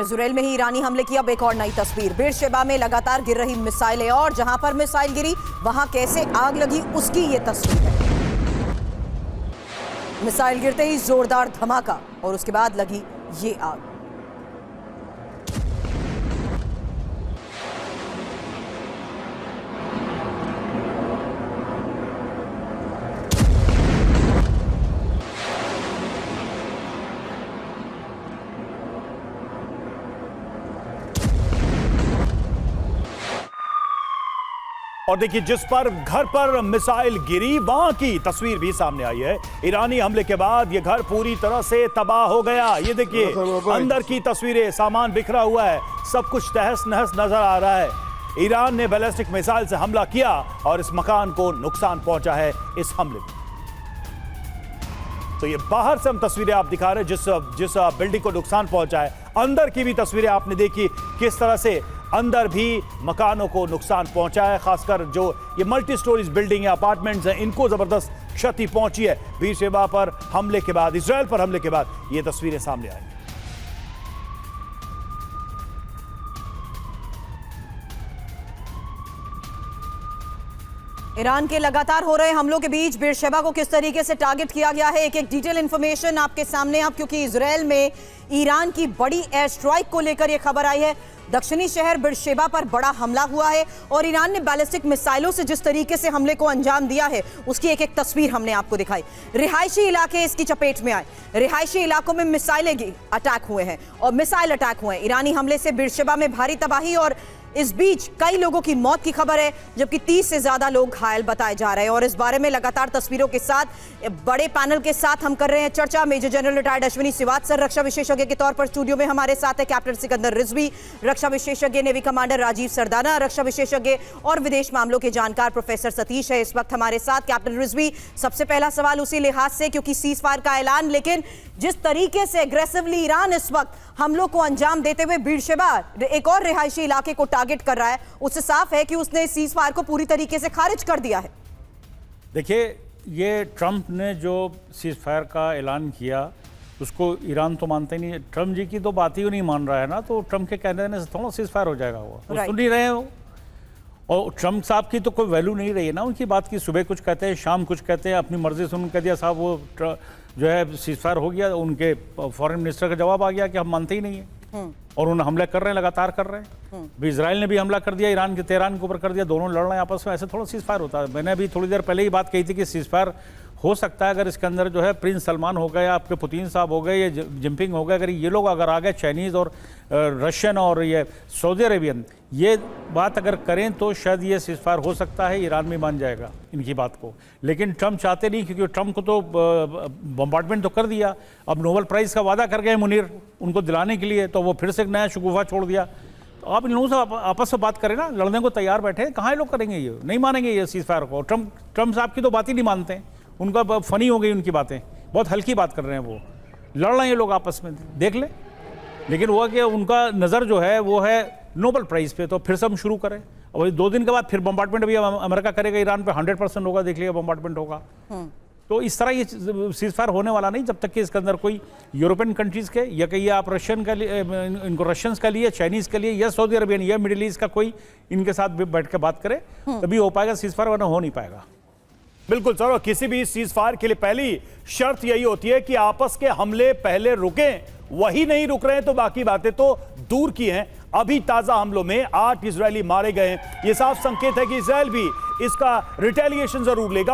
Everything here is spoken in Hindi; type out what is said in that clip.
इजराइल में ही ईरानी हमले की अब एक और नई तस्वीर। बेरशेबा में लगातार गिर रही मिसाइलें और जहां पर मिसाइल गिरी वहां कैसे आग लगी उसकी ये तस्वीर है। मिसाइल गिरते ही जोरदार धमाका और उसके बाद लगी ये आग। और देखिए, जिस पर घर पर मिसाइल गिरी वहां की तस्वीर भी सामने आई है। ईरानी हमले के बाद ये घर पूरी तरह से तबाह हो गया। ये देखिए अंदर की तस्वीरें, सामान बिखरा हुआ है, सब कुछ तहस नहस नजर आ रहा है। ईरान ने बैलिस्टिक मिसाइल से हमला किया और इस मकान को नुकसान पहुंचा है इस हमले में। तो ये बाहर से हम तस्वीरें आप दिखा रहे हैं जिस बिल्डिंग को नुकसान पहुंचा है। अंदर की भी तस्वीरें आपने देखी किस तरह से अंदर भी मकानों को नुकसान पहुंचा है। खासकर जो ये मल्टी स्टोरीज बिल्डिंग या अपार्टमेंट्स हैं, इनको जबरदस्त क्षति पहुंची है बेरशेबा पर हमले के बाद, इजराइल पर हमले के बाद ये तस्वीरें सामने आई। ईरान के लगातार हो रहे हमलों के बीच बेरशेबा को किस तरीके से टारगेट किया गया है, एक डिटेल इंफॉर्मेशन आपके सामने अब, क्योंकि इजराइल में ईरान की बड़ी एयर स्ट्राइक को लेकर यह खबर आई है। दक्षिणी शहर बेरशेबा पर बड़ा हमला हुआ है और ईरान ने बैलिस्टिक मिसाइलों से जिस तरीके से हमले को अंजाम दिया है उसकी एक एक तस्वीर हमने आपको दिखाई। रिहायशी इलाके इसकी चपेट में आए, रिहायशी इलाकों में मिसाइलें अटैक हुए हैं और मिसाइल अटैक हुए हैं। ईरानी हमले से बेरशेबा में भारी तबाही और इस बीच कई लोगों की मौत की खबर है, जबकि 30 से ज्यादा लोग घायल बताए जा रहे हैं। और इस बारे में लगातार तस्वीरों के साथ बड़े पैनल के साथ हम कर रहे हैं चर्चा। Major general retired Ashwini Srivastava रक्षा विशेषज्ञ के तौर पर स्टूडियो में हमारे साथ है, कैप्टन सिकंदर रिजवी रक्षा विशेषज्ञ, नेवी कमांडर राजीव सरदाना रक्षा विशेषज्ञ और विदेश मामलों के जानकार प्रोफेसर सतीश है इस वक्त हमारे साथ। कैप्टन रिजवी, सबसे पहला सवाल उसी लिहाज से क्योंकि सीज फायर का ऐलान, लेकिन जिस तरीके से एग्रेसिवली ईरान इस वक्त हमलों को अंजाम देते हुए बेरशेबा एक और रिहायशी इलाके को टारगेट कर रहा है, उससे साफ है कि उसने सीज फायर को पूरी तरीके से खारिज कर दिया है। देखिए, ये ट्रंप ने जो सीज फायर का ऐलान किया उसको ईरान तो मानते ही नहीं। ट्रंप जी की तो बात ही नहीं मान रहा है ना, तो ट्रंप के कहने देने से थोड़ा सीज फायर हो जाएगा। वो सुन नहीं रहे हो। और ट्रंप साहब की तो कोई वैल्यू नहीं रही है ना उनकी बात की। सुबह कुछ कहते हैं, शाम कुछ कहते हैं, अपनी मर्जी से उन्होंने कह दिया साहब वो जो है सीज फायर हो गया। उनके फॉरेन मिनिस्टर का जवाब आ गया कि हम मानते ही नहीं है और उन्हें हमले कर रहे हैं, लगातार कर रहे हैं। भी इजराइल ने भी हमला कर दिया, ईरान के तेहरान के ऊपर कर दिया, दोनों लड़ रहे हैं आपस में। ऐसे थोड़ा सीज फायर होता है। मैंने अभी थोड़ी देर पहले ही बात कही थी कि सीज फायर हो सकता है अगर इसके अंदर जो है प्रिंस सलमान हो गए, आपके पुतिन साहब हो गए, या जिनपिंग हो गए, अगर ये लोग अगर आ गए, चाइनीज़ और रशियन और ये सऊदी अरेबियन, ये बात अगर करें तो शायद ये सीज फायर हो सकता है। ईरान भी मान जाएगा इनकी बात को, लेकिन ट्रंप चाहते नहीं, क्योंकि ट्रंप को तो बम्बार्डमेंट तो कर दिया। अब नोबेल प्राइज़ का वादा कर गए मुनीर उनको दिलाने के लिए, तो वो फिर से एक नया शगुफा छोड़ दिया। तो आप इन लोगों से आपस में बात करें ना, लड़ने को तैयार बैठे हैं। कहाँ ये लोग करेंगे, ये नहीं मानेंगे ये सीज फायर को। ट्रंप साहब की तो बात ही नहीं मानते हैं, उनका फनी हो गई उनकी बातें, बहुत हल्की बात कर रहे हैं। वो लड़ रहे हैं ये लोग आपस में, देख ले। लेकिन वो कि उनका नज़र जो है वो है नोबेल प्राइज़ पे, तो फिर से हम शुरू करें। और 2 दिन के बाद फिर बम्बार्डमेंट भी अमेरिका करेगा ईरान पे, 100% होगा, देख लिएगा बम्बार्डमेंट होगा। तो इस तरह ये सीज फायर होने वाला नहीं जब तक कि इसके अंदर कोई यूरोपियन कंट्रीज़ के, या कहिए आप रशियन का लिए, इनको रशियंस का लिए, चाइनीज़ के लिए, या सऊदी अरबियन या मिडिल ईस्ट का कोई इनके साथ भी बैठ के बात करे तभी हो पाएगा सीज फायर, वरना हो नहीं पाएगा। बिल्कुल सर, और किसी भी सीज फायर के लिए पहली शर्त यही होती है कि आपस के हमले पहले रुकें। वही नहीं रुक रहे हैं तो बाकी बातें तो दूर की हैं। अभी ताजा हमलों में 8 इजरायली मारे गए हैं। यह साफ संकेत है कि इजरायल भी इसका रिटेलिएशन जरूर लेगा।